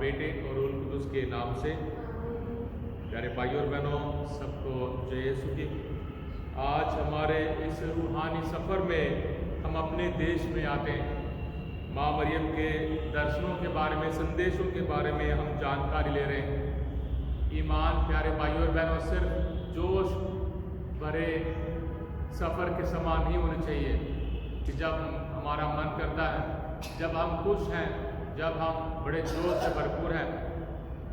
बेटे और रूह कुदुस के नाम से। प्यारे भाइयों और बहनों, सबको जय यीशु की। आज हमारे इस रूहानी सफ़र में हम अपने देश में आते हैं। माँ मरियम के दर्शनों के बारे में, संदेशों के बारे में हम जानकारी ले रहे हैं। ईमान प्यारे भाइयों और बहनों सिर्फ जोश भरे सफ़र के समान नहीं होने चाहिए कि जब हमारा मन करता है, जब हम खुश हैं, जब हम बड़े जोश से भरपूर हैं।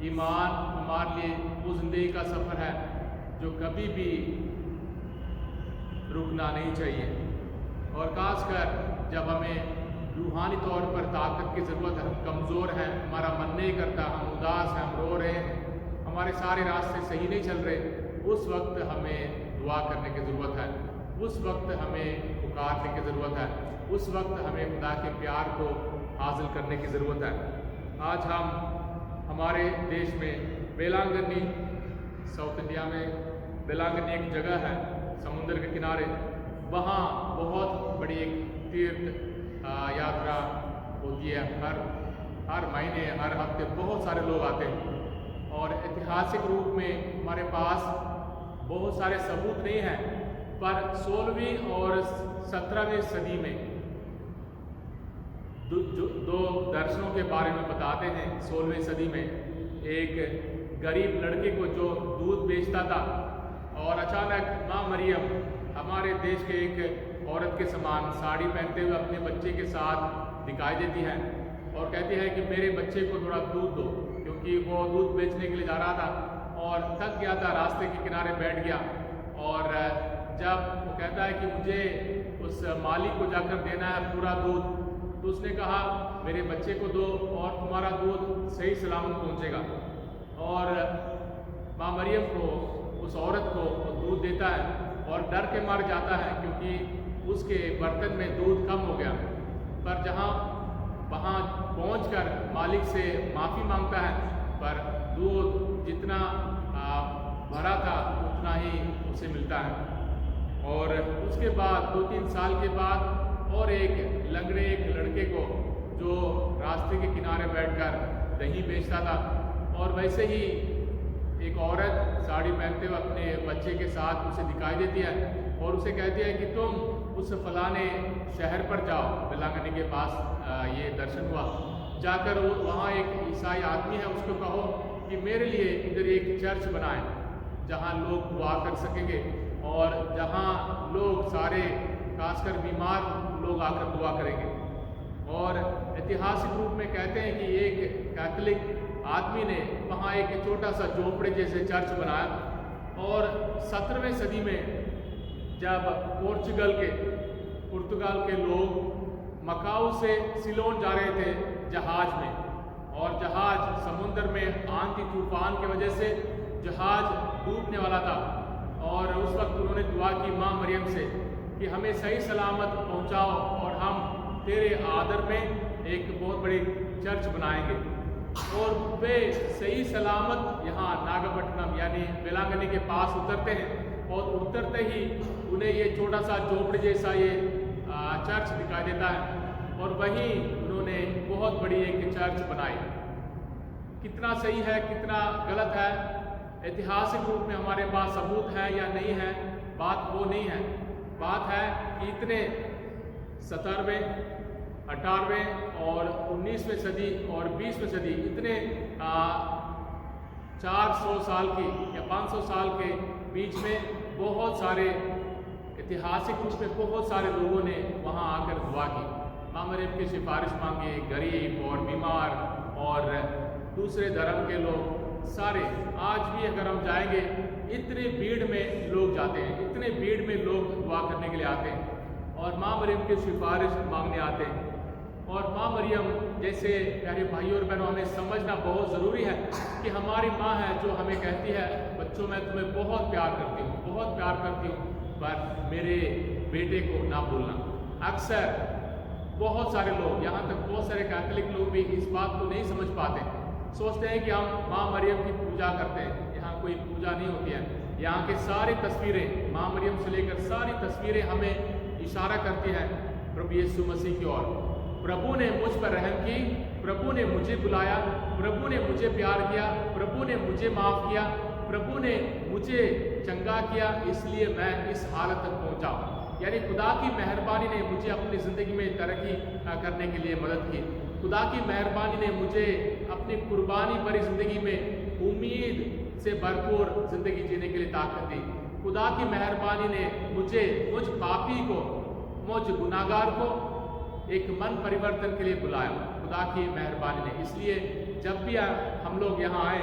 ईमान हमारे लिए उस ज़िंदगी का सफ़र है जो कभी भी रुकना नहीं चाहिए। और ख़ासकर जब हमें रूहानी तौर पर ताकत की ज़रूरत है, हम कमज़ोर हैं, हमारा मन नहीं करता, हम उदास हैं, हम रो रहे हैं, हमारे सारे रास्ते सही नहीं चल रहे, उस वक्त हमें दुआ करने की ज़रूरत है, उस वक्त हमें पुकारने की ज़रूरत है, उस वक्त हमें खुदा के प्यार को हासिल करने की ज़रूरत है। आज हम हमारे देश में वेलांगनी, साउथ इंडिया में वेलांगनी एक जगह है समुद्र के किनारे। वहाँ बहुत बड़ी एक तीर्थ यात्रा होती है। हर महीने, हर हफ्ते बहुत सारे लोग आते हैं। और ऐतिहासिक रूप में हमारे पास बहुत सारे सबूत नहीं हैं, पर 16वीं और 17वीं सदी में दो दर्शनों के बारे में बताते हैं। 16वीं सदी में एक गरीब लड़के को जो दूध बेचता था, और अचानक माँ मरियम हमारे देश के एक औरत के समान साड़ी पहनते हुए अपने बच्चे के साथ दिखाई देती है और कहती है कि मेरे बच्चे को थोड़ा दूध दो, क्योंकि वो दूध बेचने के लिए जा रहा था और थक गया था, रास्ते के किनारे बैठ गया। और जब वो कहता है कि मुझे उस मालिक को जाकर देना है पूरा दूध, तो उसने कहा मेरे बच्चे को दो और तुम्हारा दूध सही सलामत पहुंचेगा। और माँ मरियम को, उस औरत को दूध देता है और डर के मार जाता है क्योंकि उसके बर्तन में दूध कम हो गया। पर वहाँ पहुंचकर मालिक से माफ़ी मांगता है, पर दूध जितना भरा था उतना ही उसे मिलता है। और उसके बाद 2-3 साल के बाद और एक लड़के को जो रास्ते के किनारे बैठकर दही बेचता था, और वैसे ही एक औरत साड़ी पहनते हुए अपने बच्चे के साथ उसे दिखाई देती है और उसे कहती है कि तुम उस फलाने शहर पर जाओ, वेलांगनी के पास ये दर्शन हुआ, जाकर वहाँ एक ईसाई आदमी है, उसको कहो कि मेरे लिए इधर एक चर्च बनाए जहाँ लोग दुआ कर सकेंगे और जहाँ लोग सारे खासकर बीमार लोग आकर दुआ करेंगे। और ऐतिहासिक रूप में कहते हैं कि एक कैथोलिक आदमी ने वहाँ एक छोटा सा झोपड़े जैसे चर्च बनाया। और 17वीं सदी में जब पुर्तगाल के लोग मकाऊ से सिलोन जा रहे थे जहाज में, और जहाज समुद्र में आंधी तूफान की वजह से जहाज डूबने वाला था, और उस वक्त उन्होंने दुआ की माँ मरियम से कि हमें सही सलामत पहुँचाओ और हम तेरे आदर में एक बहुत बड़ी चर्च बनाएंगे। और वे सही सलामत यहाँ नागपट्टनम यानी वेलांगनी के पास उतरते हैं, और उतरते ही उन्हें ये छोटा सा झोपड़ी जैसा ये चर्च दिखाई देता है, और वहीं उन्होंने बहुत बड़ी एक चर्च बनाई। कितना सही है, कितना गलत है, ऐतिहासिक रूप में हमारे पास सबूत है या नहीं है, बात वो नहीं है। बात है कि इतने 17वें, 18वें और 19वीं सदी और 20वीं सदी, इतने 400 साल की या 500 साल के बीच में बहुत सारे ऐतिहासिक रूप में बहुत सारे लोगों ने वहाँ आकर दुआ की, माँ मरियम की सिफारिश मांगी। गरीब और बीमार और दूसरे धर्म के लोग सारे, आज भी अगर हम जाएंगे इतने भीड़ में लोग जाते हैं, इतने भीड़ में लोग दुआ करने के लिए आते हैं और माँ मरियम की सिफारिश मांगने आते हैं। और माँ मरियम जैसे प्यारे भाइयों और बहनों, हमें समझना बहुत ज़रूरी है कि हमारी माँ है जो हमें कहती है बच्चों मैं तुम्हें बहुत प्यार करती हूँ, बहुत प्यार करती हूँ, पर मेरे बेटे को ना भूलना। अक्सर बहुत सारे लोग, यहाँ तक बहुत सारे कैथोलिक लोग भी इस बात को नहीं समझ पाते, सोचते हैं कि हम माँ मरियम की पूजा करते हैं। यहाँ कोई पूजा नहीं होती है। यहाँ की सारी तस्वीरें, माँ मरियम से लेकर सारी तस्वीरें हमें इशारा करती हैं प्रभु यीशु मसीह की ओर। प्रभु ने मुझ पर रहम की, प्रभु ने मुझे बुलाया, प्रभु ने मुझे प्यार किया, प्रभु ने मुझे माफ़ किया, प्रभु ने मुझे चंगा किया, इसलिए मैं इस हालत तक पहुंचा। यानी खुदा की मेहरबानी ने मुझे अपनी ज़िंदगी में तरक्की करने के लिए मदद की। खुदा की मेहरबानी ने मुझे अपनी कुर्बानी भरी ज़िंदगी में उम्मीद से भरपूर ज़िंदगी जीने के लिए ताकत दी। खुदा की मेहरबानी ने मुझ पापी को, मुझ गुनाहगार को एक मन परिवर्तन के लिए बुलाया, खुदा की मेहरबानी ने। इसलिए जब भी हम लोग यहाँ आए,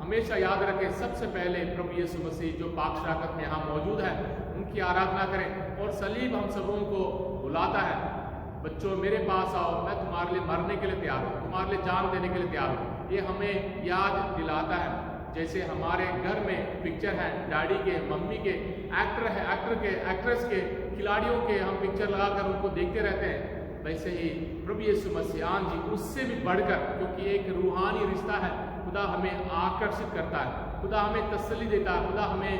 हमेशा याद रखें, सबसे पहले प्रभु यीशु मसीह जो पाक शराकत में यहाँ मौजूद है, उनकी आराधना करें। और सलीब हम सबों को बुलाता है, बच्चों मेरे पास आओ, मैं तुम्हारे लिए मरने के लिए तैयार हूँ, तुम्हारे लिए जान देने के लिए तैयार हूँ। ये हमें याद दिलाता है। जैसे हमारे घर में पिक्चर है डैडी के, मम्मी के, एक्टर के, एक्ट्रेस के, खिलाड़ियों के, हम पिक्चर लगाकर उनको देखते रहते हैं, वैसे ही प्रभु यीशु मसीह जी उससे भी बढ़कर, क्योंकि एक रूहानी रिश्ता है, खुदा हमें आकर्षित करता है, खुदा हमें तसल्ली देता है, खुदा हमें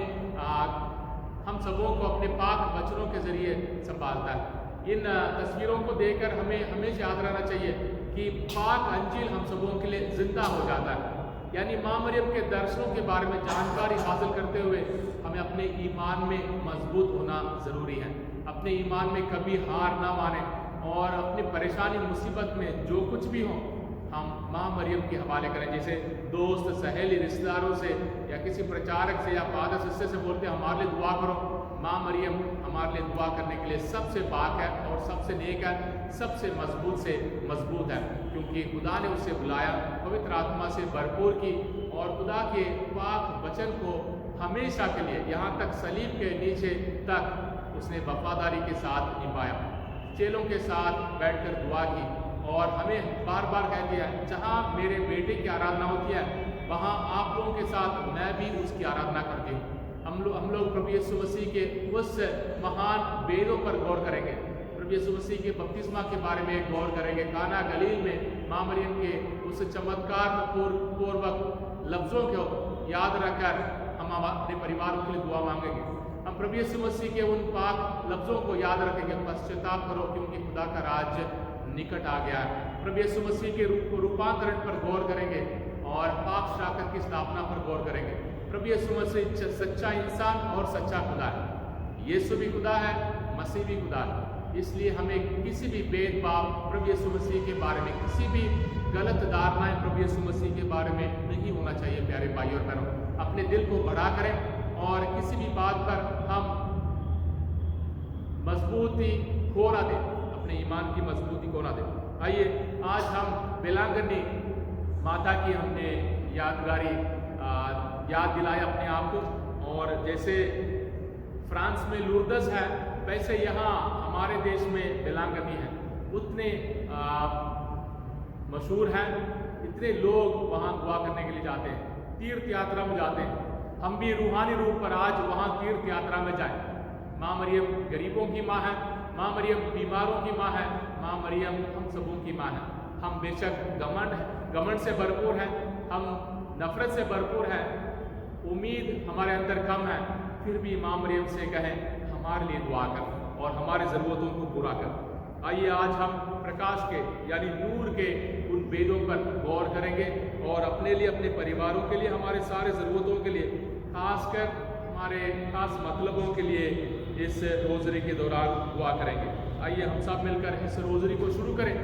हम सबों को अपने पाक वचनों के जरिए संभालता है। इन तस्वीरों को देखकर हमें हमेशा याद रहना चाहिए कि पाक अंजील हम सबों के लिए जिंदा हो जाता है। यानी माँ मरियम के दर्शनों के बारे में जानकारी हासिल करते हुए हमें अपने ईमान में मजबूत होना ज़रूरी है। अपने ईमान में कभी हार ना माने और अपनी परेशानी मुसीबत में जो कुछ भी हो हम माँ मरियम के हवाले करें। जैसे दोस्त, सहेली, रिश्तेदारों से या किसी प्रचारक से या फादर सिस्टर से बोलते हैं हमारे लिए दुआ करो, माँ मरियम हमारे लिए दुआ करने के लिए सबसे पाक है और सबसे नेक है, सबसे मजबूत से मजबूत है, क्योंकि खुदा ने उसे बुलाया, पवित्र आत्मा से भरपूर की और खुदा के पाक वचन को हमेशा के लिए, यहाँ तक सलीब के नीचे तक उसने वफादारी के साथ निभाया, चेलों के साथ बैठकर दुआ की। और हमें बार बार कह दिया, जहाँ मेरे बेटे की आराधना होती है वहाँ आप लोगों के साथ मैं भी उसकी आराधना करती हूँ। हम लोग प्रभु यीशु मसीह के उस महान वेदों पर गौर करेंगे, प्रभु यीशु मसीह के बपतिस्मा के बारे में गौर करेंगे, काना गलील में माँ मरियम के उस चमत्कार पूर्वक लफ्ज़ों को याद रखकर हम अपने परिवारों के लिए दुआ मांगेंगे। हम प्रभु यीशु मसीह के उन पाक लफ्ज़ों को याद रखेंगे, पश्चाताप करो क्योंकि खुदा का राज्य निकट आ गया है। प्रभु यीशु मसीह के रूपांतरण पर गौर करेंगे और पाक शराकत की स्थापना पर गौर करेंगे। प्रभु यीशु मसीह सच्चा इंसान और सच्चा खुदा है, यीशु भी खुदा है, मसीह भी खुदा है। इसलिए हमें किसी भी भेदभाव प्रभु यीशु मसीह के बारे में, किसी भी गलत धारणाएं प्रभु यीशु मसीह के बारे में नहीं होना चाहिए। प्यारे भाई और बहनों, अपने दिल को बड़ा करें और किसी भी बात पर हम मजबूती खो ना दें, अपने ईमान की मजबूती को ना दें। आइए आज हम बेलांगनी माता की हमने यादगारी याद दिलाया अपने आप को। और जैसे फ्रांस में लूर्दस है, वैसे यहाँ हमारे देश में बेलांगनी है, उतने मशहूर हैं, इतने लोग वहाँ दुआ करने के लिए जाते हैं, तीर्थ यात्रा में जाते हैं। हम भी रूहानी रूप पर आज वहाँ तीर्थ यात्रा में जाएं। माँ मरियम गरीबों की माँ है, माँ मरियम बीमारों की माँ है, माँ मरियम हम सबों की माँ है। हम बेशक घमंड से भरपूर हैं, हम नफरत से भरपूर हैं, उम्मीद हमारे अंदर कम है, फिर भी माँ मरियम से कहें हमारे लिए दुआ कर और हमारी ज़रूरतों को पूरा कर। आइए आज हम प्रकाश के यानी नूर के उन वेदों पर गौर करेंगे और अपने लिए, अपने परिवारों के लिए, हमारे सारे ज़रूरतों के लिए, खासकर हमारे खास मतलबों के लिए इस रोज़री के दौरान दुआ करेंगे। आइए हम सब मिलकर इस रोज़री को शुरू करें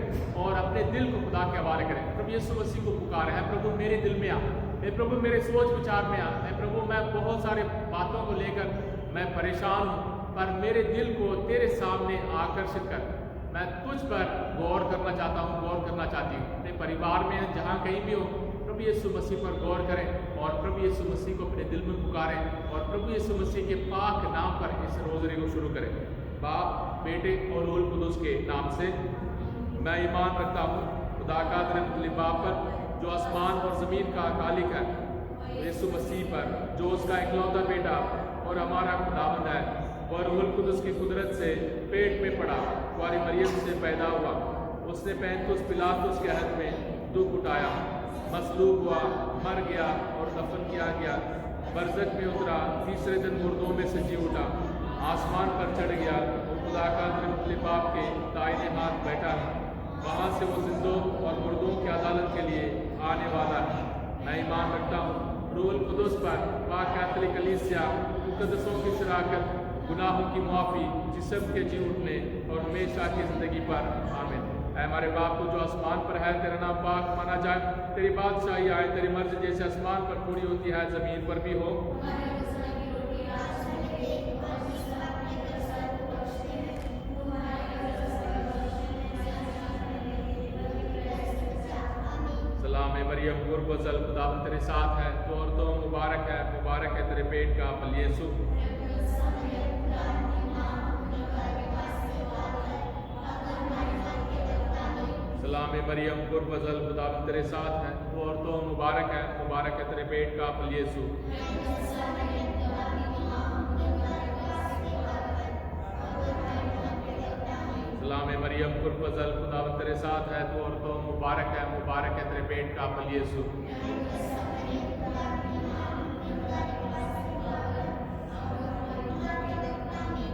और अपने दिल को खुदा के हवाले करें। प्रभु यीशु मसीह को पुकारें, है प्रभु मेरे दिल में आ, हे प्रभु मेरे सोच विचार में आ, हे प्रभु मैं बहुत सारे बातों को लेकर मैं परेशान हूँ, पर मेरे दिल को तेरे सामने आकर्षित कर। मैं तुझ पर गौर करना चाहता हूँ, गौर करना चाहती हूँ। अपने परिवार में जहाँ कहीं भी हो, प्रभु यीशु मसीह पर गौर करें और प्रभु यीशु मसीह को अपने दिल में पुकारें और प्रभु यीशु मसीह के पाक नाम पर इस रोज़री को शुरू करें। बाप, बेटे और रूह कुदूस के नाम से मैं ईमान रखता हूँ खुदा का अनंत बाप पर, जो आसमान और ज़मीन का खालिक है, यीशु मसीह पर, जो उसका इकलौता बेटा और हमारा खुदावंद है, और रूह कुदूस की कुदरत से पेट में पड़ा, कुंवारी मरियम से पैदा हुआ, उसने पैंतुस पिलातुस के हाथ में दुख उठाया, मसलूब हुआ, मर गया और दफन किया गया, बरज़ख में उतरा, तीसरे दिन मुर्दों में से जी उठा, आसमान पर चढ़ गया और खुदा का अनंत बाप के दाहिने हाथ बैठा है। वहाँ से वो जिंदों और मुर्दों की अदालत के लिए आने वाला है। मैं ईमान रखता हूँ रूहुल कुदुस पर, पाक कैथोलिक कलीसिया, मुकद्दसों की शराकत, गुनाहों की माफ़ी, जिस्म के जी उठने और हमेशा की ज़िंदगी पर। आमीन। ऐ हमारे बाप को जो आसमान पर है, तेरा नाम पाक माना जाए, तेरी बादशाही आए, तेरी मर्ज़ी जैसे आसमान पर पूरी होती है ज़मीन पर भी हो। सलाम मरियम गुरबजल खुदावंद तेरे साथ है, तो और तो मुबारक है तेरे पेट का फल यीशु। सलाम मरियम गुरबजल खुदावंद तेरे साथ है, तो और तो मुबारक है तेरे पेट का फल यीशु। सलाम मरियम गुरबजल खुदावंद तेरे साथ है, तो और तो मुबारक है तेरे पेट का फल यीशु।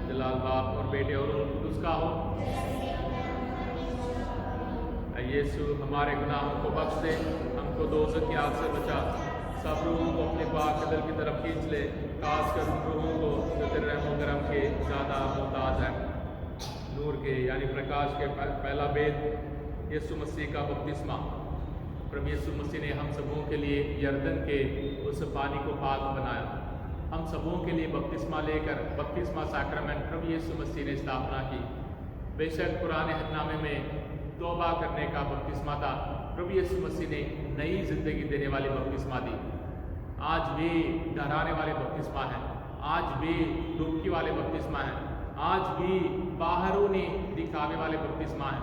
जलाल बाप और बेटे और रूह कुदुस का हो। यीशु हमारे गुनाहों को बख्श दे, हमको दोज़ख की आग से बचा, सब रूहों को अपने पाक दिल की तरफ खींच ले, खासकर उन रूहों को जो तेरे रहम करम के ज़्यादा मोहताज है। नूर के यानी प्रकाश के पहला भेद यीशु मसीह का बपतिस्मा। प्रभु यीशु मसीह ने हम सबों के लिए यरदन के उस पानी को पाक बनाया। हम सबों के लिए बपतिस्मा लेकर बपतिस्मा सैक्रामेंट प्रभु यीशु मसीह ने स्थापना की। बेशक पुराने अहदनामे में तौबा करने का बपतिस्मा था, प्रभु यीशु मसीह ने नई जिंदगी देने वाली बपतिस्मा दी। आज भी डराने वाले बपतिस्मा है, आज भी डुबकी वाले बपतिस्मा है, आज भी बाहरोनी दिखावे वाले बपतिस्मा है,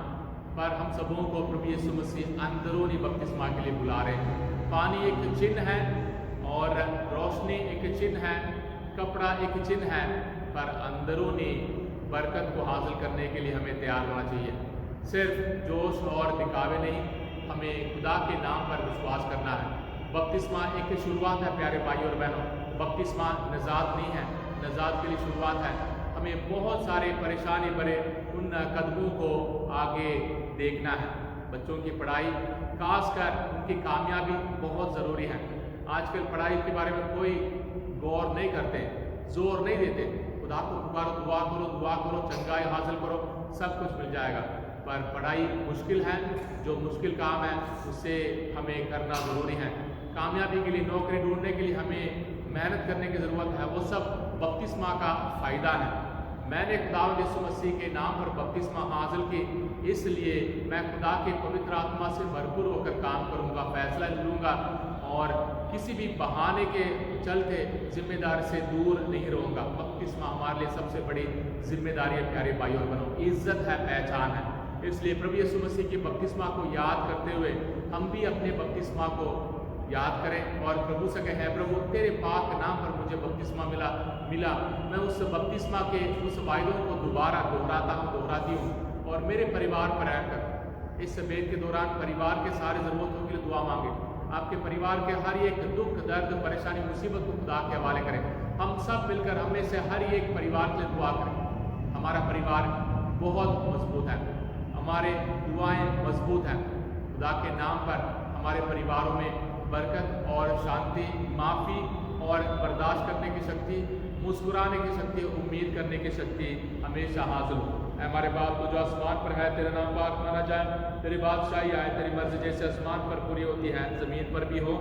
पर हम सबों को प्रभु यीशु मसीह अंदरूनी बपतिस्मा के लिए बुला रहे हैं। पानी एक चिन्ह है और रोशनी एक चिन्ह है, कपड़ा एक चिन्ह है, पर अंदरूनी बरकत को हासिल करने के लिए हमें तैयार होना चाहिए। सिर्फ जोश और दिखावे नहीं, हमें खुदा के नाम पर विश्वास करना है। बपतिस्मा एक शुरुआत है प्यारे भाई और बहनों, बपतिस्मा निजात नहीं है, निजात के लिए शुरुआत है। हमें बहुत सारे परेशानी भरे उन कदमों को आगे देखना है। बच्चों की पढ़ाई, खासकर उनकी कामयाबी बहुत ज़रूरी है। आजकल पढ़ाई के बारे में कोई गौर नहीं करते, जोर नहीं देते। खुदा को पुकारो, दुआ करो, चंगाई हासिल करो, सब कुछ मिल जाएगा। पर पढ़ाई मुश्किल है, जो मुश्किल काम है उसे हमें करना ज़रूरी है। कामयाबी के लिए, नौकरी ढूंढने के लिए हमें मेहनत करने की ज़रूरत है, वो सब बपतिस्मा का फ़ायदा है। मैंने खुदा यीशु मसीह के नाम पर बपतिस्मा हासिल की, इसलिए मैं खुदा के पवित्र आत्मा से भरपूर होकर काम करूँगा, फैसला लूँगा और किसी भी बहाने के चलते जिम्मेदारी से दूर नहीं रहूँगा। बपतिस्मा हमारे लिए सबसे बड़ी जिम्मेदारी है प्यारे भाई और बहनों, इज्जत है, पहचान है। इसलिए प्रभु यीशु मसीह के बपतिस्मा को याद करते हुए हम भी अपने बपतिस्मा को याद करें और प्रभु से कहें, प्रभु तेरे पाक नाम पर मुझे बपतिस्मा मिला, मैं उस बपतिस्मा के उस वायदों को दोबारा दोहराती हूँ और मेरे परिवार पर रहकर इस बेद के दौरान परिवार के सारे ज़रूरतों के लिए दुआ मांगे। आपके परिवार के हर एक दुख, दर्द, परेशानी, मुसीबत को खुदा के हवाले करें। हम सब मिलकर हमें से हर एक परिवार के लिए दुआ करें। हमारा परिवार बहुत मजबूत है, हमारे दुआएं मजबूत हैं। खुदा के नाम पर हमारे परिवारों में बरकत और शांति, माफ़ी और बर्दाश्त करने की शक्ति, मुस्कुराने की शक्ति, उम्मीद करने की शक्ति हमेशा हासिल हो। हमारे बाप को जो आसमान पर है, तेरा नाम पाक माना जाए, तेरी बादशाही आए, तेरी मर्जी जैसे आसमान पर पूरी होती है ज़मीन पर भी हो।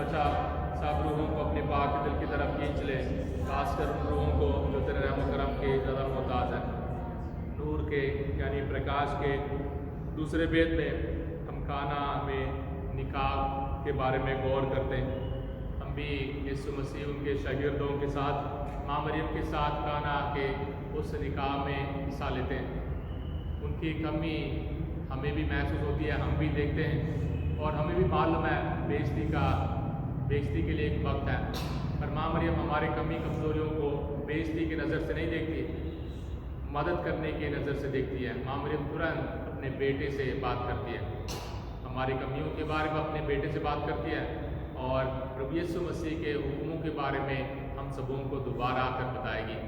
बचा, सब रूहों को अपने पाक दिल की तरफ खींच ले, खासकर उन रूहों को जो तेरे रहम करम के ज़्यादा मोहताज हैं। नूर के यानी प्रकाश के दूसरे भेद में हम काना में निकाह के बारे में गौर करते हैं। हम भी यीशु मसीह उनके शागिर्दों के साथ माँ मरियम के साथ काना के उस निकाह में हिस्सा लेते हैं। उनकी कमी हमें भी महसूस होती है, हम भी देखते हैं और हमें भी मालूम है बेइज्जती के लिए एक वक्त है। पर माँ मरियम हमारे कमी कमज़ोरियों को बेइज्जती की नज़र से नहीं देखती, मदद करने की नज़र से देखती है। माँ मरियम तुरंत अपने बेटे से बात करती है, हमारी कमियों के बारे में अपने बेटे से बात करती है और प्रभु यीशु मसीह के हुक्मों के बारे में हम सबों को दोबारा आकर बताएगी।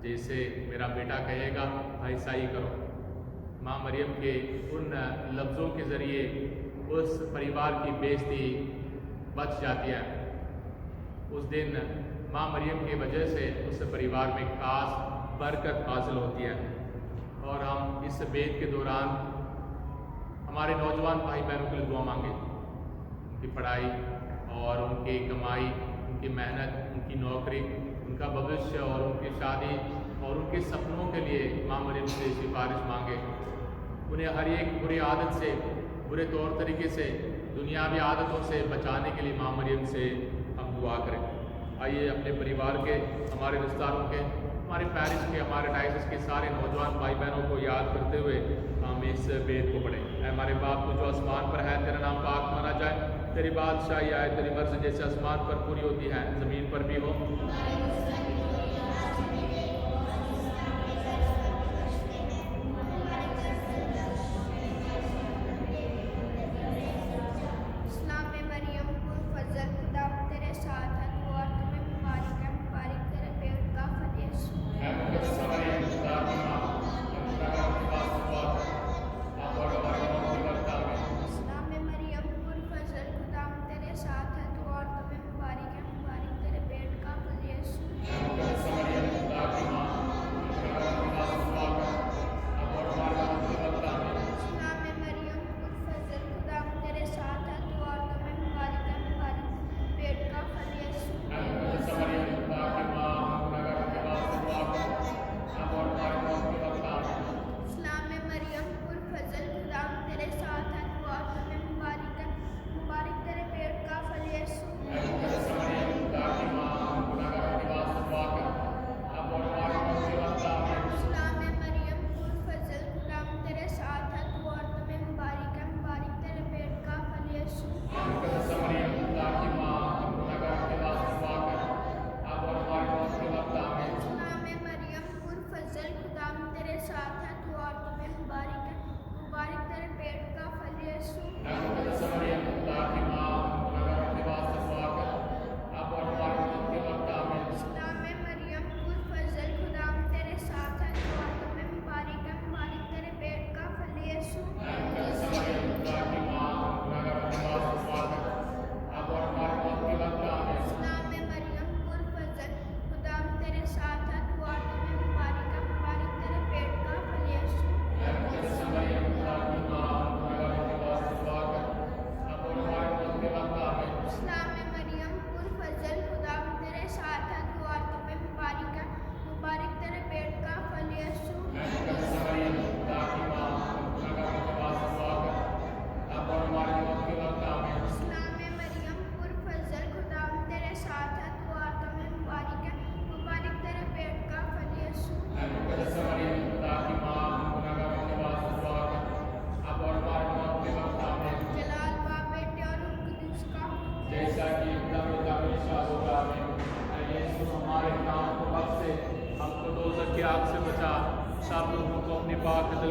जैसे मेरा बेटा कहेगा ऐसा ही करो। माँ मरियम के उन लफ्ज़ों के ज़रिए उस परिवार की बेइज्जती बच जाती है। उस दिन माँ मरियम की वजह से उस परिवार में खास बरकत हासिल होती है। और हम इस बेद के दौरान हमारे नौजवान भाई बहनों के लिए दुआ मांगे, उनकी पढ़ाई और उनकी कमाई, उनकी मेहनत, उनकी नौकरी, उनका भविष्य और उनकी शादी और उनके सपनों के लिए माँ मरियम से सिफारिश मांगे। उन्हें हर एक बुरी आदत से, बुरे तौर तरीके से, दुनियावी आदतों से बचाने के लिए माँ मरियम से हम दुआ करें। आइए अपने परिवार के, हमारे रिश्तेदारों के, हमारे पैरिश के, हमारे डायसिस के सारे नौजवान भाई बहनों को याद करते हुए हम इस वेद को पढ़ें। हमारे बाप को जो आसमान पर है, तेरा नाम पाक माना जाए, तेरी बादशाही आए, तेरी मर्ज़ी जैसे आसमान पर पूरी होती है ज़मीन पर भी हो।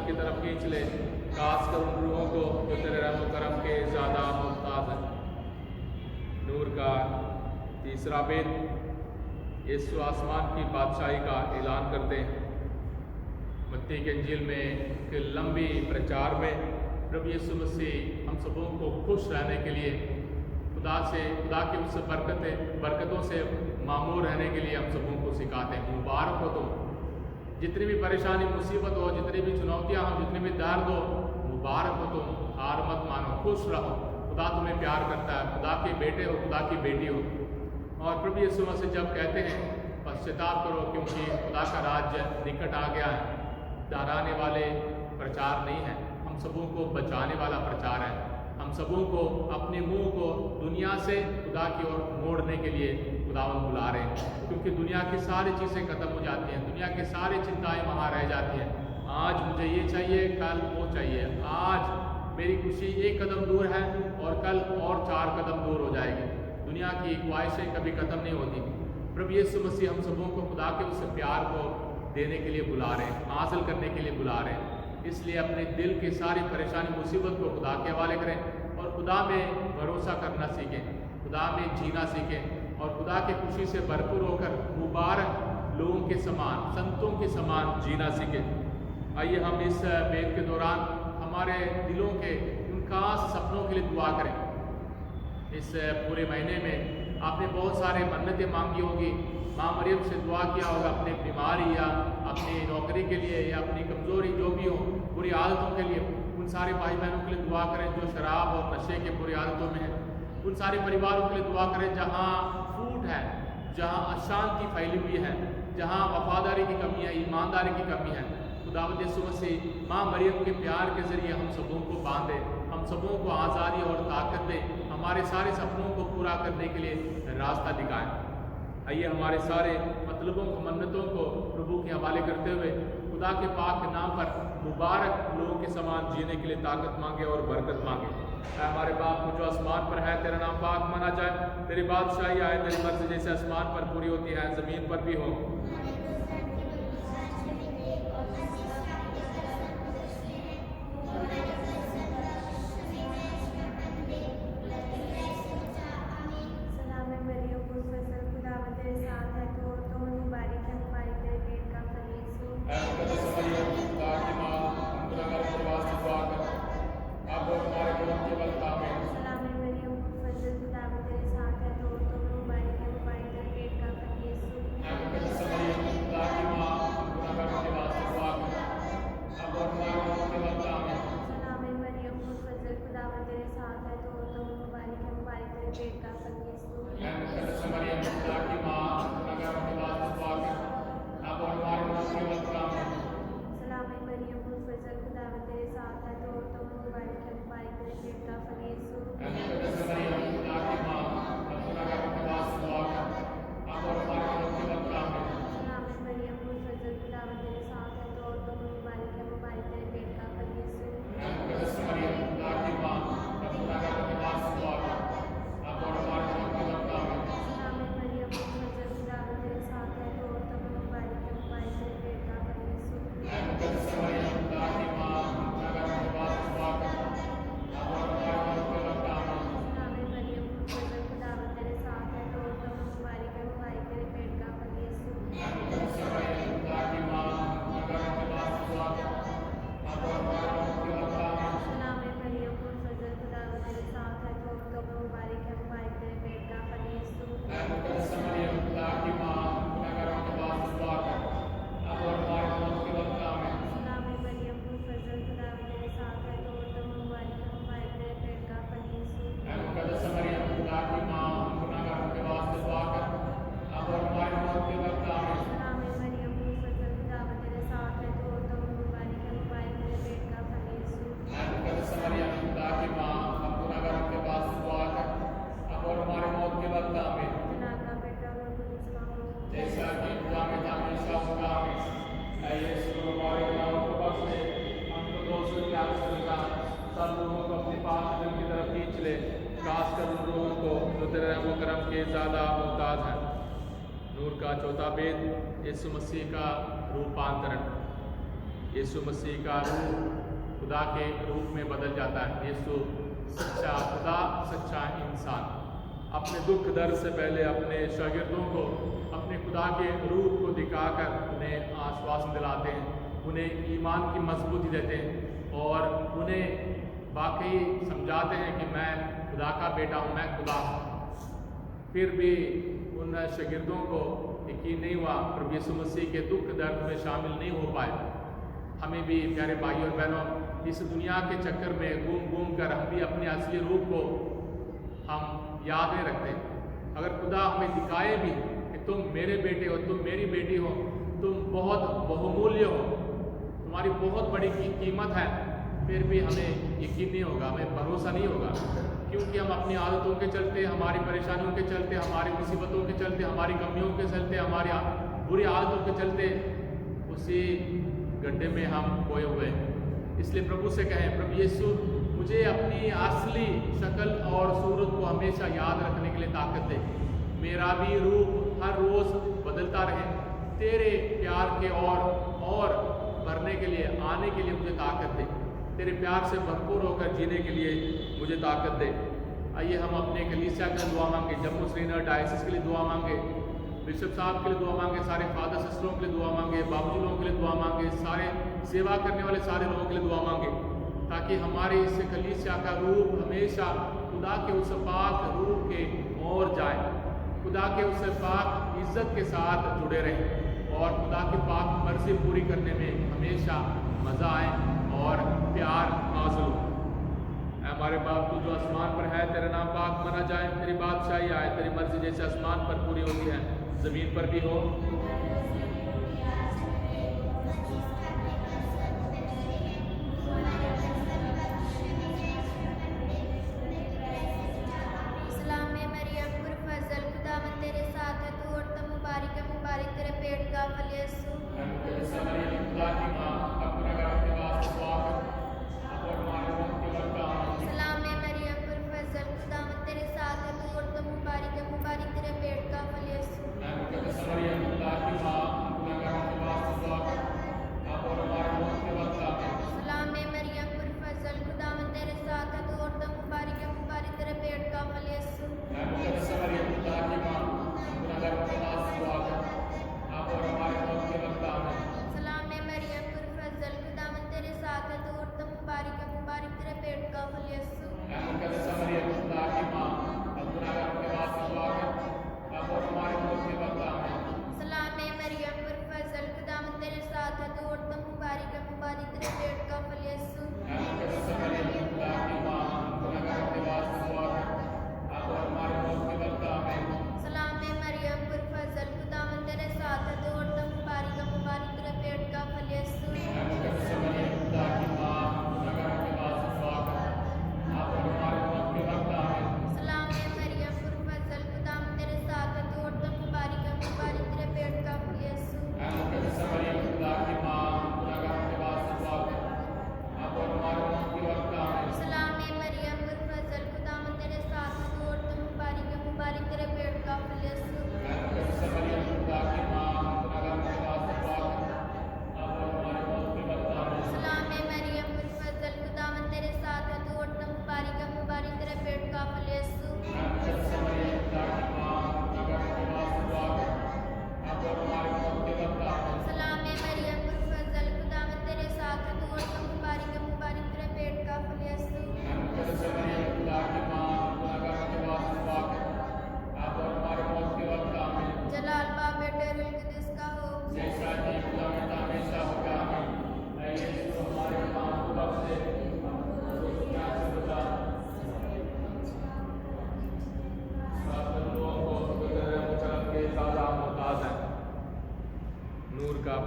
की तरफ खींच ले, खासकर उन रूहों को जो तेरे रहम करम के ज़्यादा मोहताज हैं। नूर का तीसरा भेद, यीशु आसमान की बादशाही का ऐलान करते हैं। मत्ती के इंजील में के लंबी प्रचार में प्रभु यीशु मसीह हम सबों को खुश रहने के लिए, खुदा की उस बरकतों से मामूर रहने के लिए हम सबों को सिखाते हैं। मुबारक हो तुम, जितनी भी परेशानी मुसीबत हो, जितनी भी चुनौतियां हो, जितने भी दर्द हो, मुबारक हो तुम, हार मत मानो, खुश रहो, खुदा तुम्हें प्यार करता है, खुदा के बेटे हो, खुदा की बेटी हो। और प्रभु यीशु मसीह जब कहते हैं पश्चाताप करो क्योंकि खुदा का राज्य निकट आ गया है, डराने वाले प्रचार नहीं है, हम सबों को बचाने वाला प्रचार है। हम सबों को अपने मुंह को दुनिया से खुदा की ओर मोड़ने के लिए खुदावंद बुला रहे हैं, क्योंकि दुनिया की सारी चीज़ें खत्म हो जाती हैं, दुनिया की सारी चिंताएं वहाँ रह जाती हैं। आज मुझे ये चाहिए, कल वो चाहिए। आज मेरी खुशी एक कदम दूर है और कल और 4 कदम दूर हो जाएगी। दुनिया की ख्वाहिशें कभी खत्म नहीं होती। प्रभु यीशु मसीह हम सबों को खुदा के उस प्यार को देने के लिए बुला रहे हैं, हासिल करने के लिए बुला रहे हैं। इसलिए अपने दिल की सारी परेशानी मुसीबत को खुदा के हवाले करें और खुदा में भरोसा करना सीखें, खुदा में जीना सीखें और खुदा की खुशी से भरपूर होकर मुबारक लोगों के समान, संतों के समान जीना सीखें। आइए हम इस वेद के दौरान हमारे दिलों के उन खास सपनों के लिए दुआ करें। इस पूरे महीने में आपने बहुत सारे मन्नतें मांगी होगी, माँ मरियम से दुआ किया होगा अपने बीमारी या अपनी नौकरी के लिए या अपनी कमज़ोरी जो भी हो, बुरी आदतों के लिए। उन सारे भाई बहनों के लिए दुआ करें जो शराब और नशे के बुरी आदतों में हैं। उन सारे परिवारों के लिए दुआ करें जहाँ फूट है, जहाँ अशांति फैली हुई है, जहाँ वफादारी की कमी है, ईमानदारी की कमी है। खुदावंद यीशु मसीह माँ मरियम के प्यार के ज़रिए हम सबों को बांधे, हम सबों को आज़ादी और ताकत दे, हमारे सारे सपनों को पूरा करने के लिए रास्ता दिखाएं। आइए हमारे सारे मतलबों को, मन्नतों को प्रभु के हवाले करते हुए खुदा के पाक के नाम पर मुबारक लोगों के समान जीने के लिए ताकत मांगे और बरकत मांगे। हमारे बाप जो आसमान पर है, तेरा नाम पाक माना जाए, तेरी बादशाही आए, तेरी मर्जी जैसे आसमान पर पूरी होती है ज़मीन पर भी हो। चौथा भेद यीशु मसीह का रूपांतरण। यीशु मसीह का रूप खुदा के रूप में बदल जाता है। यीशु सच्चा खुदा, सच्चा इंसान अपने दुख दर्द से पहले अपने शागिर्दों को अपने खुदा के रूप को दिखाकर उन्हें आश्वासन दिलाते हैं, उन्हें ईमान की मजबूती देते हैं और उन्हें वाकई समझाते हैं कि मैं खुदा का बेटा हूँ, मैं खुदा हूँ। फिर भी उन शागिर्दों को यकीन नहीं हुआ, प्रभु यीशु मसीह के दुख दर्द में शामिल नहीं हो पाए। हमें भी प्यारे भाई और बहनों इस दुनिया के चक्कर में घूम घूम कर हम भी अपने असली रूप को हम याद नहीं रखते। अगर खुदा हमें दिखाए भी कि तुम मेरे बेटे हो, तुम मेरी बेटी हो, तुम बहुत बहुमूल्य हो, तुम्हारी बहुत बड़ी कीमत है, फिर भी हमें यकीन नहीं होगा, हमें भरोसा नहीं होगा, क्योंकि हम अपनी आदतों के चलते, हमारी परेशानियों के चलते, हमारी मुसीबतों के चलते, हमारी कमियों के चलते, हमारी बुरी आदतों के चलते उसी गड्ढे में हम खोए हुए हैं। इसलिए प्रभु से कहें, प्रभु यीशु मुझे अपनी असली शक्ल और सूरत को हमेशा याद रखने के लिए ताकत दे। मेरा भी रूप हर रोज़ बदलता रहे, तेरे प्यार के और भरने के लिए, आने के लिए मुझे ताकत दे। तेरे प्यार से भरपूर होकर जीने के लिए मुझे ताकत दे। आइए हम अपने कलीसिया के लिए दुआ मांगे, जम्मू श्रीनगर डायसिस के लिए दुआ मांगे, बिशप साहब के लिए दुआ मांगे, सारे फादर सिस्टरों के लिए दुआ मांगे, बाबूजी लोगों के लिए दुआ मांगे, सारे सेवा करने वाले सारे लोगों के लिए दुआ मांगे, ताकि हमारे इस कलीसिया का रूप हमेशा खुदा के उस पाक रूप के ओर जाए, खुदा के उस पाक इज्जत के साथ जुड़े रहें और खुदा की पाक मर्जी पूरी करने में हमेशा मज़ा आए और प्यार हासिल हो। हमारे बाप तू जो आसमान पर है, तेरा नाम पाक माना जाए, तेरी बादशाही आए, तेरी मर्जी जैसे आसमान पर पूरी होती है ज़मीन पर भी हो।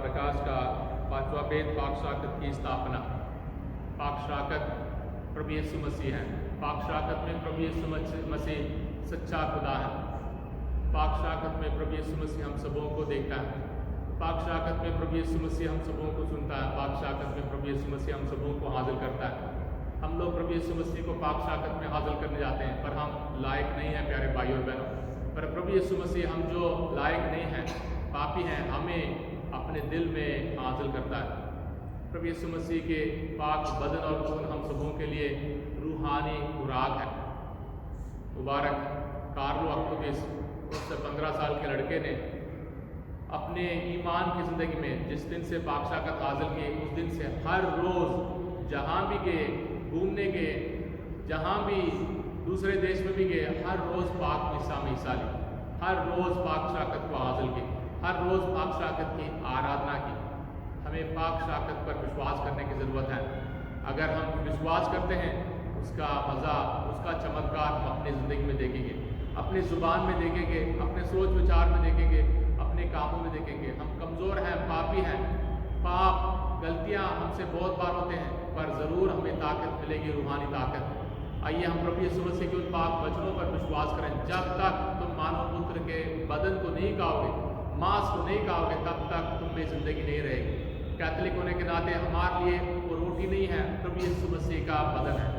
प्रकाश का पांचवा वेद पाक शराकत की स्थापना। पाक शराकत प्रभु यीशु मसीह है। पाक शराकत में प्रभु यीशु मसीह सच्चा खुदा है। पाक शराकत में प्रभु यीशु मसीह हम सबों को देखता है। पाक शराकत में प्रभु यीशु मसीह हम सबों को सुनता है। पाक शराकत में प्रभु यीशु मसीह हम सबों को हासिल करता है। हम लोग प्रभु यीशु मसीह को पाक शराकत में हासिल करने जाते हैं, पर हम लायक नहीं हैं प्यारे भाइयों और बहनों। पर प्रभु यीशु मसीह हम जो लायक नहीं हैं, पापी हैं, हमें अपने दिल में हासिल करता है। प्रभु यीशु मसीह के पाक बदन और खून हम सबों के लिए रूहानी खुराक है। मुबारक कार्लो अक्टूबिस, उस 15 साल के लड़के ने अपने ईमान की ज़िंदगी में जिस दिन से पाक शराकत हासिल की, उस दिन से हर रोज़ जहाँ भी गए, घूमने गए, जहाँ भी दूसरे देश में भी गए, हर रोज़ पाक मिसा में हिस्सा ली, हर रोज़ पाक शराकत को हासिल की, हर रोज़ पाक शराकत की आराधना की। हमें पाक शराकत पर विश्वास करने की ज़रूरत है। अगर हम विश्वास करते हैं उसका मज़ा, उसका चमत्कार हम अपनी ज़िंदगी में देखेंगे, अपनी ज़ुबान में देखेंगे, अपने सोच विचार में देखेंगे, अपने कामों में देखेंगे। हम कमज़ोर हैं, पापी हैं, पाप गलतियां हमसे बहुत बार होते हैं, पर ज़रूर हमें ताकत मिलेगी, रूहानी ताकत। आइए हम प्रभु यीशु मसीह के उन पाक वचनों पर विश्वास करें। जब तक तुम मानव पुत्र के बदन को नहीं खाओगे, मांस को नहीं खाओगे, तब तक तुम में ज़िंदगी नहीं रहेगी। कैथलिक होने के नाते हमारे लिए वो रोटी नहीं है, प्रभु यीशु मसीह का बदन है।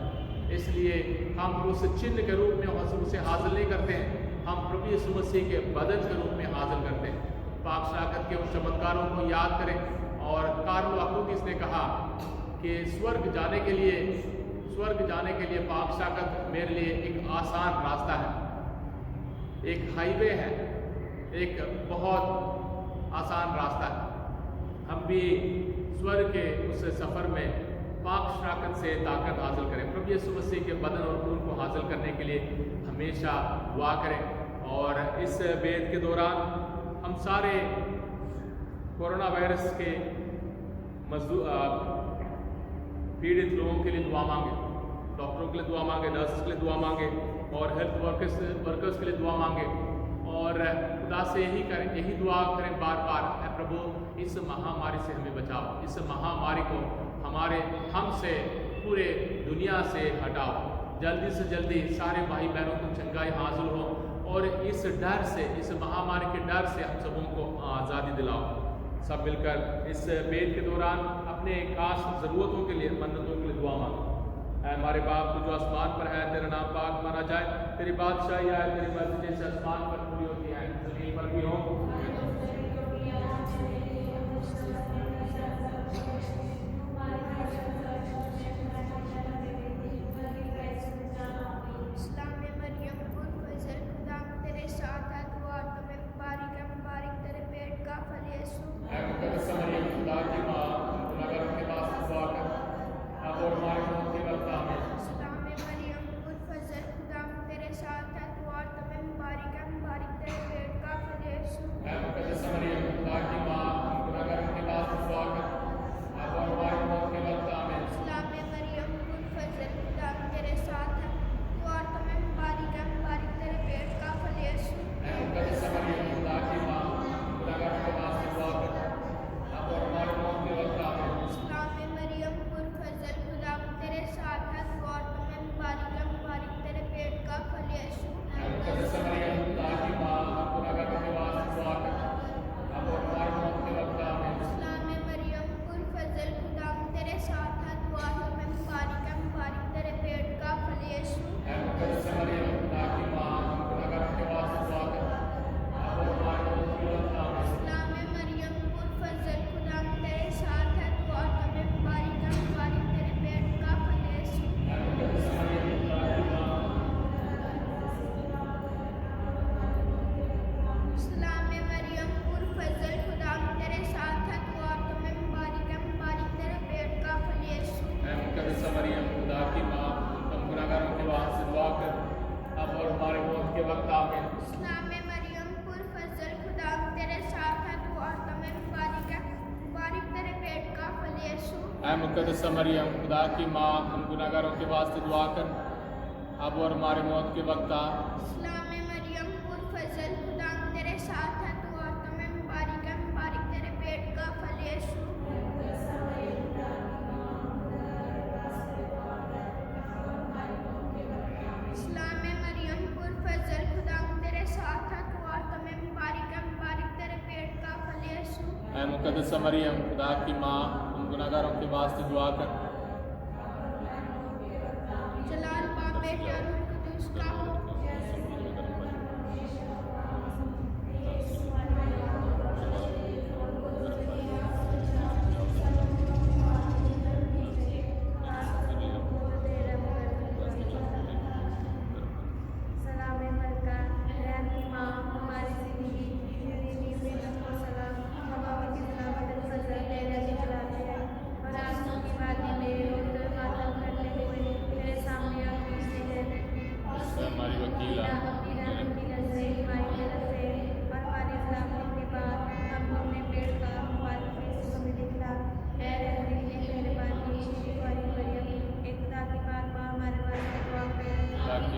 इसलिए हम उस चिन्ह के रूप में उसे हासिल नहीं करते हैं, हम प्रभु यीशु मसीह के बदन के रूप में हासिल करते हैं। पाक शाकत के उन चमत्कारों को याद करें। और कार्ल अक्विनास ने कहा कि स्वर्ग जाने के लिए पाक शाकत मेरे लिए एक आसान रास्ता है, एक हाईवे है, एक बहुत आसान रास्ता है। हम भी स्वर्ग के उस सफ़र में पाक शाकत से ताकत हासिल करें। प्रभु यीशु मसीह के बदन और खून को हासिल करने के लिए हमेशा दुआ करें। और इस वेद के दौरान हम सारे कोरोना वायरस के पीड़ित लोगों के लिए दुआ मांगे, डॉक्टरों के लिए दुआ मांगे, नर्सेस के लिए दुआ मांगे और हेल्थ वर्कर्स के लिए दुआ मांगे। और खुदा से यही दुआ करें बार बार, है प्रभु इस महामारी से हमें बचाओ, इस महामारी को हमसे पूरे दुनिया से हटाओ, जल्दी से जल्दी सारे भाई बहनों को चंगाई हासिल हो और इस डर से, इस महामारी के डर से हम सबों को आज़ादी दिलाओ। सब मिलकर इस वेद के दौरान अपने खास ज़रूरतों के लिए, मन्नतों के लिए दुआ मांगो। हमारे बाप जो आसमान पर है, तेरा नाम पाक माना जाए, तेरी बादशाही आए, तेरी मर्जी जैसे आसमान पर पूरी होती है ज़मीन पर भी हो। मुक़द्दस मरियम खुदा की माँ, हम गुनाहगारों के वास्ते दुआ कर, अब और हमारे मौत के वक्त आ। मरियम पुरफज़ल खुदा तेरे साथ है, तू औरतों में मुबारक है, मुबारक तेरे पेट का फल यीशु। मरियम पुरफज़ल खुदा तेरे साथ है, तू औरतों में मुबारक है, मुबारक तेरे पेट का फल यीशु। ऐ मुक़द्दस मरियम खुदा की माँ, गुनाहगारों के वास्ते दुआ कर। जलाल बाप बेटे और रूह कुदूस का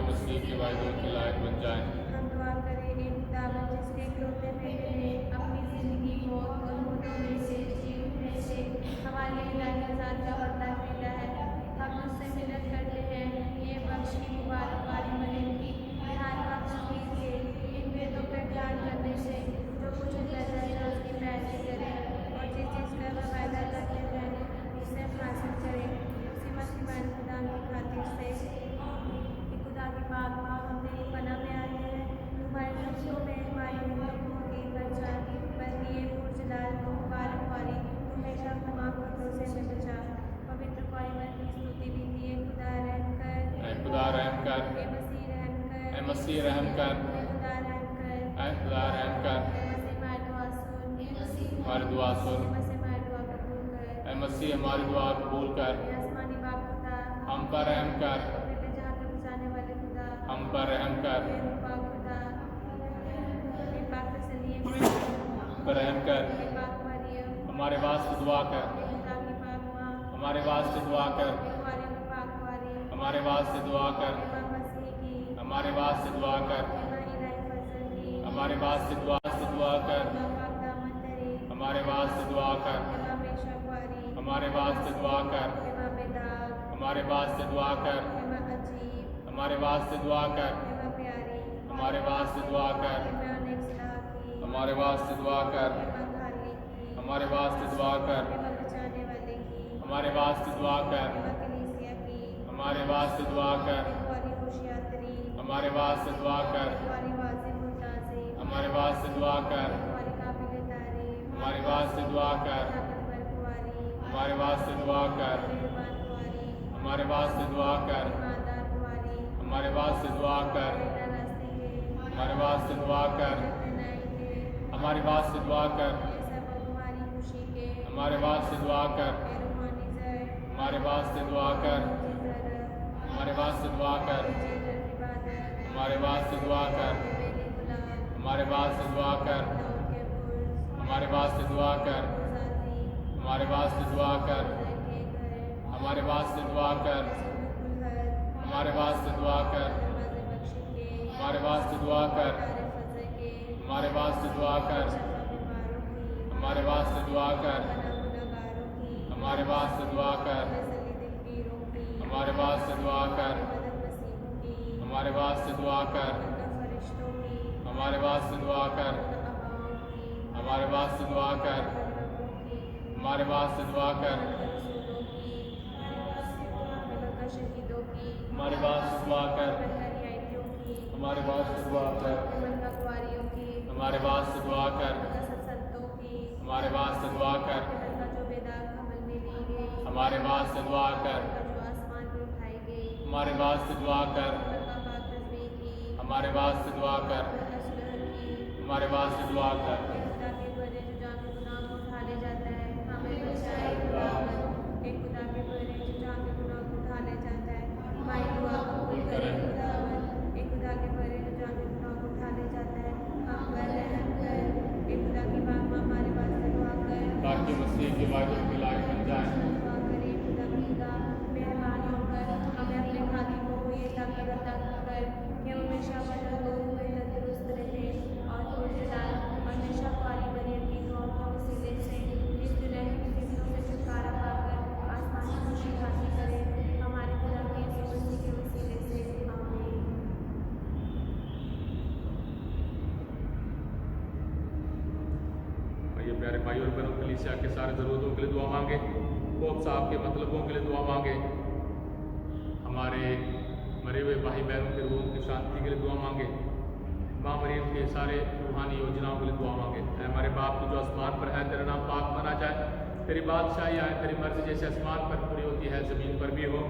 ताकि मसीह के वायदों के लायक बन जाएं। हम दुआ करें हे खुदावन जिसके इकलौते बेटे ने अपनी जिंदगी मौत और मुर्दों में से जी उठने से हमारे लिए लाइक़ का बदला खरीदा है। हम उससे मिन्नत करते हैं ये बख्श की मुबारक वाली महीने यहाँ का तस्वीर के इन वेदों पर ध्यान करने से जो कुछ कहता है उसकी पैरवी करें और जिस चीज़ का वह वायदा करते हैं उससे हासिल करें। उसी मसीह मान खुदा की खातिर से कि खुदा की पाक माँ हमने पना में आए हैं तुम्हारे नक्शों में हमारी हिम्मतों की बचा बल्कि ये पुरजलाल मुबारक वाली हमेशा खुदा खतरों से न बचा। पवित्र परिवार की स्तुति भी दिए खुदा रहम कर, ऐ खुदा रहम कर, ए मसीह रहम कर, ऐ मसीह रहम कर, ए खुदा रहम कर, ऐ खुदा रहम कर, ए मसीह हमारी दुआ सुन, ए मसीह हमारी दुआ सुन, मसीह हमारी दुआ कबूल कर, ऐ मसीह हमारी दुआ कबूल कर, ए आसमानी बाप खुदा हम पर रहम कर, अपने पे जहाँ के बचाने वाले खुदा, हम पर रहम कर, ए रूपा खुदा, ए पाक तसल्ली हम पर रहम कर, ए पाक मरियम, हमारे वास्ते दुआ कर, ए खुदा की पाक माँ, हमारे वास्ते दुआ कर, ए कुंवारी में पाक कुंवारी, हमारे वास्ते दुआ कर, ए माँ मसीह की, हमारे वास्ते दुआ कर, ए माँ इलाही फजल की, हमारे वास्ते दुआ कर, ए माँ पाक दामन धरी, हमारे वास्ते दुआ कर, ए माँ बेशक कुंवारी, हमारे वास्ते दुआ कर, ए माँ बेदाग, हमारे वास्ते दुआ कर, ए माँ अजीब, हमारे वास्ते दुआ कर, ए माँ प्यारी, हमारे वास्ते दुआ कर, ए माँ अनेक सलाह की, हमारे वास्ते दुआ कर, ए माँ खाली की, हमारे वास्ते दुआ कर, ए माँ बचाने वाले की, हमारे वास्ते दुआ कर, ए माँ कलीसिया की, हमारे वास्ते दुआ कर, ए कुंवारी होशियातरी, हमारे वास्ते दुआ कर, ए कुंवारी वाज़िम मुताज़िम, हमारे वास्ते दुआ कर, ए कुंवारी काबिल तारीफ, हमारे वास्ते दुआ कर, ताकतवर कुंवारी, हमारे वास्ते दुआ कर, मेहरबान कुंवारी, हमारे वास्ते दुआ कर, ईमानदार कुंवारी, हमारे वास्ते दुआ कर, बिना रास्ते के, हमारे वास्ते दुआ कर, कठिनाई के, हमारे वास्ते दुआ कर, ए सब हमारी खुशी के, हमारे वास्ते दुआ कर, ए रूहानी जर, हमारे वास्ते दुआ कर, ऊंची जर, हमारे वास्ते दुआ कर, ऊंची जर इबादत, हमारे वास्ते दुआ कर, ए बेली गुलाम, हमारे वास्ते दुआ कर, दाऊद के पुर, हमारे वास्ते दुआ कर, गुजाती, हमारे वास्ते दुआ कर, खुदा के घर, हमारे वास्ते दुआ कर, सुलूकुल हर, हमारे वास्ते दुआ कर, दरवाजे बख्शी के, हमारे वास्ते दुआ कर, तारे फजे के, हमारे वास्ते दुआ कर, शफा बीमारों की, हमारे वास्ते दुआ कर, पनाह गुनहगारों की, हमारे वास्ते दुआ कर, तसल्ली दिलगीरों की, हमारे वास्ते दुआ कर, मदद मसीहों की, हमारे वास्ते दुआ कर, उनका फरिश्तों की, हमारे वास्ते दुआ कर, उनका अबाओं की, हमारे वास्ते दुआ कर, रबों की, हमारे वास्ते दुआ कर, उनका रसूलों की, उनका शहीदों की, हमारे वास्ते दुआ कर, उनका रियायतियों की, हमारे वास्ते दुआ कर, उनका कुंवारियों की, हमारे वास्ते दुआ कर, उनका सत्संतों की, हमारे वास्ते दुआ कर, उनका जो बेदाग हमल में ली गई, हमारे वास्ते दुआ कर, उनका जो आसमान में उठाई गई, हमारे वास्ते दुआ कर, उनका पाक तस्बीह की, हमारे वास्ते दुआ कर, उनका सुलह की, हमारे वास्ते दुआ कर, खुदा के बड़े जो जाके गुनाह को उठा ले जाता है हमें बचाए खुदावन। एक खुदा के बड़े जो जाके गुनाह को उठा ले जाता है हमारी दुआ कबूल करे खुदावन। एक खुदा के बड़े जो जाके गुनाह को उठा ले जाता है हम पर रहम कर। एक खुदा की बात माँ हमारे वास्ते दुआ कर, ताकि मसीह के वायदों के लायक बन जाएं। दुआ करे खुदा मेहरबान होकर हमें अपने खातिर को ये ताकत अता कर कि हम हमेशा बदल हुए तंदुरुस्त रहे और पुरजलाल और हमेशा कुंवारी मरियम की दुआओं के वसीले से इस दुनिया की फिक्रों से छुटकारा पाकर आसमान की खुशी हासिल करें हमारे खुदा के यीशु मसीह के वसीले से आमीन। ये प्यारे भाई और बहनों कलीसिया के सारे ज़रूरतों के लिए दुआ मांगे, पोप साहब के मतलबों के लिए दुआ मांगे, हमारे मरे हुए भाई बहनों के रूहों की शांति के लिए दुआ मांगे, माँ मरियम के सारे रूहानी योजनाओं के लिए दुआ मांगे। ऐ हमारे बाप तू जो आसमान पर है, तेरा नाम पाक माना जाए, तेरी बादशाही आए, तेरी मर्जी जैसे आसमान पर पूरी होती है ज़मीन पर भी हो।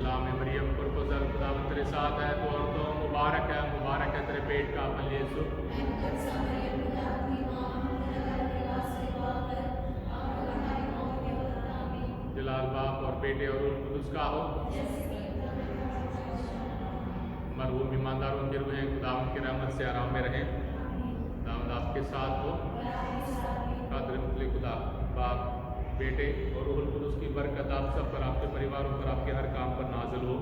सलाम मरियम पुरफज़ल खुदावंद तेरे साथ है, तो औरतों मुबारक है तेरे पेट का फल यीशु। जलाल बाप और बेटे और रूह कुदुस का हो। मरहूम ईमानदारों के रूहें खुदावंद की रहमत से आराम में रहें। खुदावंद आप आपके साथ हो। कादर मुतले खुदा बाप, बेटे और रूहुल कुदुस की बरकत आप सब पर, आपके परिवारों पर, आपके हर काम पर नाज़िल हो।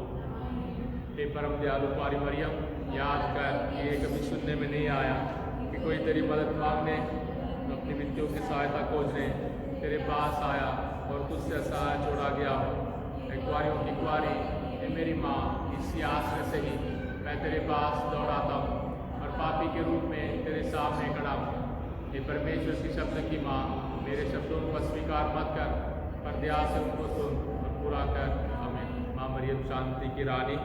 हे परम दयालु कुंवारी मरियम, याद कर कि ये कभी सुनने में नहीं आया कि कोई तेरी मदद मांगने, अपनी विनतियों की सहायता खोजने तेरे पास आया और तुझसे सहाय छोड़ा गया हो। हे कुंवारियों की कुंवारी, हे मेरी माँ, इसी आश्रय से ही मैं तेरे पास दौड़ाता हूँ और पापी के रूप में तेरे सामने खड़ा हूँ। हे परमेश्वर की शब्द की माँ, मेरे शब्दों को अस्वीकार मत कर, पर दया से उनको सुन और पूरा कर। आमीन। माँ मरियम शांति की रानी,